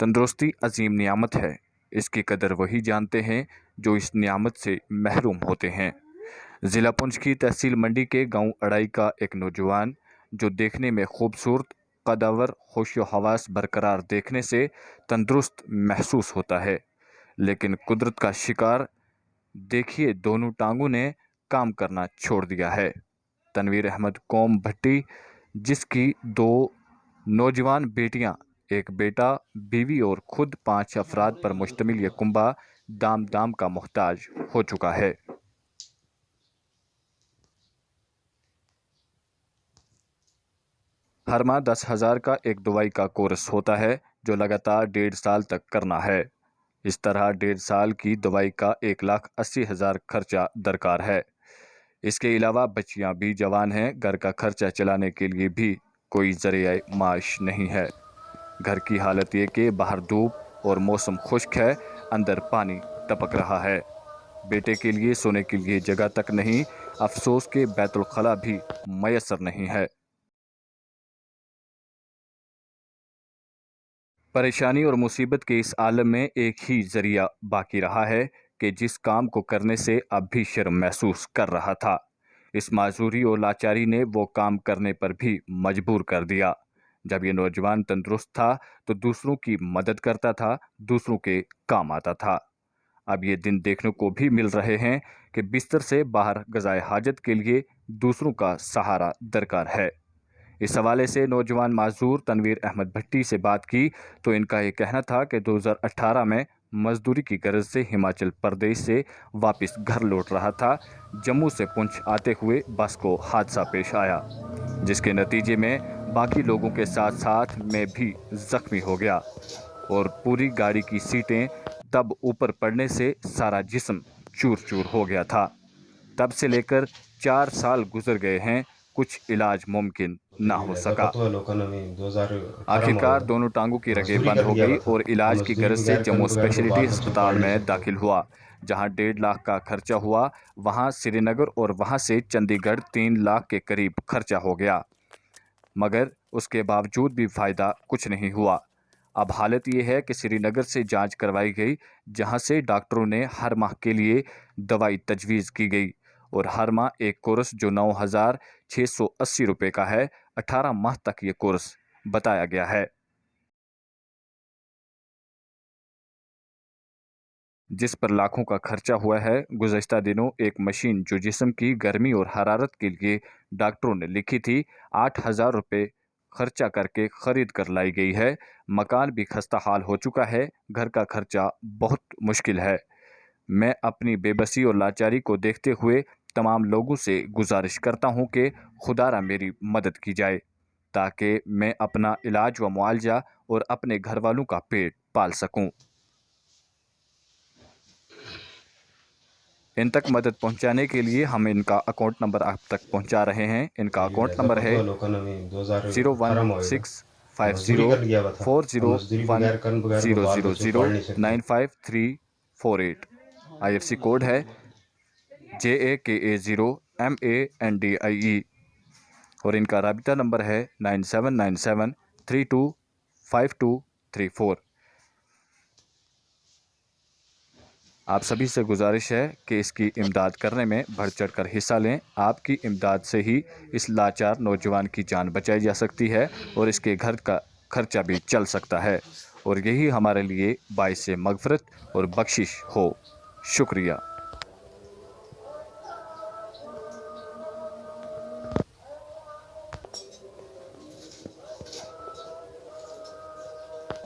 تندرستی عظیم نعمت ہے۔ اس کی قدر وہی جانتے ہیں جو اس نعمت سے محروم ہوتے ہیں۔ ضلع پونچھ کی تحصیل منڈی کے گاؤں اڑائی کا ایک نوجوان جو دیکھنے میں خوبصورت، قداور، ہوش و حواس برقرار دیکھنے سے تندرست محسوس ہوتا ہے، لیکن قدرت کا شکار دیکھیے دونوں ٹانگوں نے کام کرنا چھوڑ دیا ہے۔ تنویر احمد قوم بھٹی، جس کی 2 نوجوان بیٹیاں، ایک بیٹا، بیوی اور خود 5 افراد پر مشتمل یہ کنبہ دام کا محتاج ہو چکا ہے۔ ہر ماہ 10,000 کا ایک دوائی کا کورس ہوتا ہے جو لگاتار 1.5 سال تک کرنا ہے۔ اس طرح 1.5 سال کی دوائی کا 1,80,000 خرچہ درکار ہے۔ اس کے علاوہ بچیاں بھی جوان ہیں، گھر کا خرچہ چلانے کے لیے بھی کوئی ذریعہ معاش نہیں ہے۔ گھر کی حالت یہ کہ باہر دھوپ اور موسم خشک ہے، اندر پانی ٹپک رہا ہے۔ بیٹے کے لیے سونے کے لیے جگہ تک نہیں، افسوس کہ بیت الخلا بھی میسر نہیں ہے۔ پریشانی اور مصیبت کے اس عالم میں ایک ہی ذریعہ باقی رہا ہے کہ جس کام کو کرنے سے اب بھی شرم محسوس کر رہا تھا، اس معذوری اور لاچاری نے وہ کام کرنے پر بھی مجبور کر دیا۔ جب یہ نوجوان تندرست تھا تو دوسروں کی مدد کرتا تھا، دوسروں کے کام آتا تھا۔ اب یہ دن دیکھنے کو بھی مل رہے ہیں کہ بستر سے باہر غذائے حاجت کے لیے دوسروں کا سہارا درکار ہے۔ اس حوالے سے نوجوان معذور تنویر احمد بھٹی سے بات کی تو ان کا یہ کہنا تھا کہ 2018 میں مزدوری کی غرض سے ہماچل پردیش سے واپس گھر لوٹ رہا تھا۔ جموں سے پونچھ آتے ہوئے بس کو حادثہ پیش آیا، جس کے نتیجے میں باقی لوگوں کے ساتھ ساتھ میں بھی زخمی ہو گیا اور پوری گاڑی کی سیٹیں تب اوپر پڑنے سے سارا جسم چور چور ہو گیا تھا۔ تب سے لے کر 4 سال گزر گئے ہیں، کچھ علاج ممکن نہ ہو سکا۔ آخرکار دونوں ٹانگوں کی رگیں بند ہو گئی اور علاج کی غرض سے جموں اسپیشلٹی ہسپتال میں داخل ہوا، جہاں 1.5 لاکھ کا خرچہ ہوا۔ وہاں سری نگر اور وہاں سے چندی گڑھ 3 لاکھ کے قریب خرچہ ہو گیا، مگر اس کے باوجود بھی فائدہ کچھ نہیں ہوا۔ اب حالت یہ ہے کہ سری نگر سے جانچ کروائی گئی، جہاں سے ڈاکٹروں نے ہر ماہ کے لیے دوائی تجویز کی گئی اور ہر ماہ ایک کورس جو 9,680 روپے کا ہے، 18 ماہ تک یہ کورس بتایا گیا ہے، جس پر لاکھوں کا خرچہ ہوا ہے۔ گزشتہ دنوں ایک مشین جو جسم کی گرمی اور حرارت کے لیے ڈاکٹروں نے لکھی تھی، 8,000 روپے خرچہ کر کے خرید کر لائی گئی ہے۔ مکان بھی خستہ حال ہو چکا ہے، گھر کا خرچہ بہت مشکل ہے۔ میں اپنی بے بسی اور لاچاری کو دیکھتے ہوئے تمام لوگوں سے گزارش کرتا ہوں کہ خدا را میری مدد کی جائے تاکہ میں اپنا علاج و معالجہ اور اپنے گھر والوں کا پیٹ پال سکوں۔ ان تک مدد پہنچانے کے لیے ہم ان کا اکاؤنٹ نمبر آپ تک پہنچا رہے ہیں۔ ان کا اکاؤنٹ نمبر ہے 01650040100095348۔ IFSC کوڈ ہے JAKA0MANDIE اور ان کا رابطہ نمبر ہے 9797325234۔ آپ سبھی سے گزارش ہے کہ اس کی امداد کرنے میں بڑھ چڑھ کر حصہ لیں۔ آپ کی امداد سے ہی اس لاچار نوجوان کی جان بچائی جا سکتی ہے اور اس کے گھر کا خرچہ بھی چل سکتا ہے، اور یہی ہمارے لیے باعث مغفرت اور بخشش ہو۔ شکریہ۔